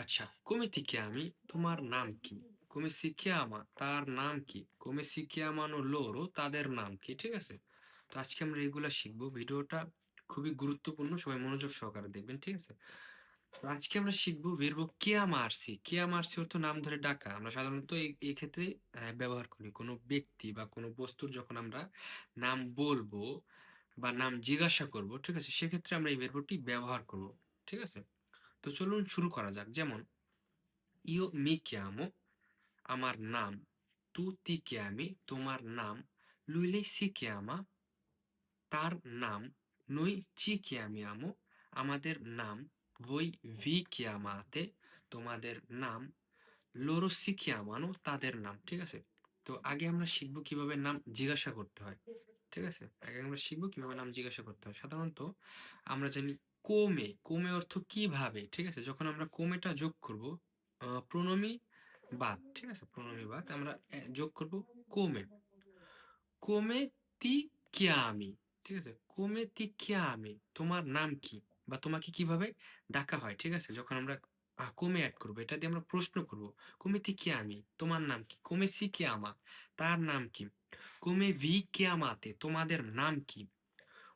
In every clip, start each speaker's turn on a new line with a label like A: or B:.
A: আচ্ছা, come ti chiami? তোমার নাম কি? Come si chiama? তার নাম কি? Come si chiamano loro? তাদের নাম কি? ঠিক আছে? তো আজকে আমরা এগুলা শিখবো। ভিডিওটা খুবই গুরুত্বপূর্ণ। সবাই মনোযোগ সহকারে দেখবেন। ঠিক আছে? তো আজকে আমরা শিখবো verbo chiamarsi। chiamarsi অর্থ নাম ধরে ডাকা। আমরা সাধারণত এই ক্ষেত্রে ব্যবহার করি। কোনো ব্যক্তি বা কোনো বস্তুর যখন আমরা নাম বলবো বা নাম জিজ্ঞাসা করব, ঠিক আছে? সেক্ষেত্রে আমরা এই verbo টি ব্যবহার করব। ঠিক আছে? তো চলুন শুরু করা যাক। যেমন io mi chiamo, আমার নাম; tu ti chiami, তোমার নাম; lui lei si chiama, তার নাম; noi ci chiamiamo, আমাদের নাম; voi vi chiamate, তোমাদের নাম; loro si chiamano, তাদের নাম। ঠিক আছে? তো আগে আমরা শিখব কিভাবে নাম জিজ্ঞাসা করতে হয়। ঠিক আছে? আগে আমরা শিখব কিভাবে নাম জিজ্ঞাসা করতে হয়। সাধারণত আমরা জানি come, come অর্থ কিভাবে। ঠিক আছে? যখন আমরা come টা যোগ করব প্রণমী বাদ। ঠিক আছে? প্রণমী বাদ আমরা যোগ করব come। come ti chiami, ঠিক আছে? come ti chiami, তোমার নাম কি? বা তোমাকে কিভাবে ডাকা হয়। ঠিক আছে? যখন আমরা come এড করব, এটা দিয়ে আমরা প্রশ্ন করব। come ti chiami, তোমার নাম কি? come si chiama, তার নাম কি? come vi chiamate, তোমাদের নাম কি?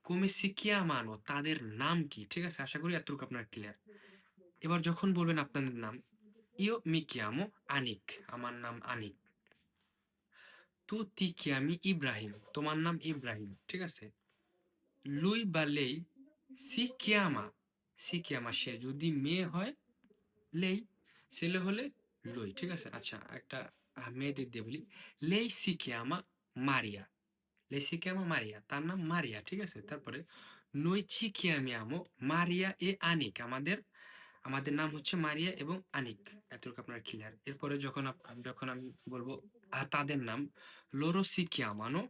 A: come si chiamano, তাদের নাম কি? ঠিক আছে? আশা করি এতটুকু আপনার ক্লিয়ার। এবার যখন বলবেন আপনাদের নাম, io mi chiamo আনিক, আমার নাম আনিক। tu ti chiami ইব্রাহিম, তোমার নাম ইব্রাহিম। ঠিক আছে? lui বা lei si chiama, si chiama সে যদি মেয়ে হয় lei, ছেলে হলে lui। ঠিক আছে? আচ্ছা, একটা মেয়েদের দিয়ে বলি। lei si chiama Maria, lei si chiama Maria, তার নাম মারিয়া। ঠিক আছে? তারপরে noi ci chiamiamo Maria e Anik, আমাদের আমাদের নাম হচ্ছে মারিয়া এবং আনিক। এতটুকু আপনার ক্লিয়ার। এরপরে যখন আমি বলবো তাদের নাম, loro si chiamano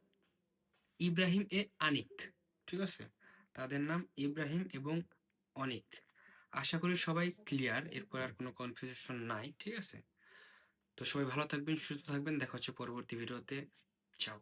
A: ইব্রাহিম এ আনিক। ঠিক আছে? তাদের নাম ইব্রাহিম এবং অনিক। আশা করি সবাই ক্লিয়ার। এরপর আর কোনো কনফিউশন নাই। ঠিক আছে? তো সবাই ভালো থাকবেন, সুস্থ থাকবেন। দেখা হচ্ছে পরবর্তী ভিডিওতে। চাও।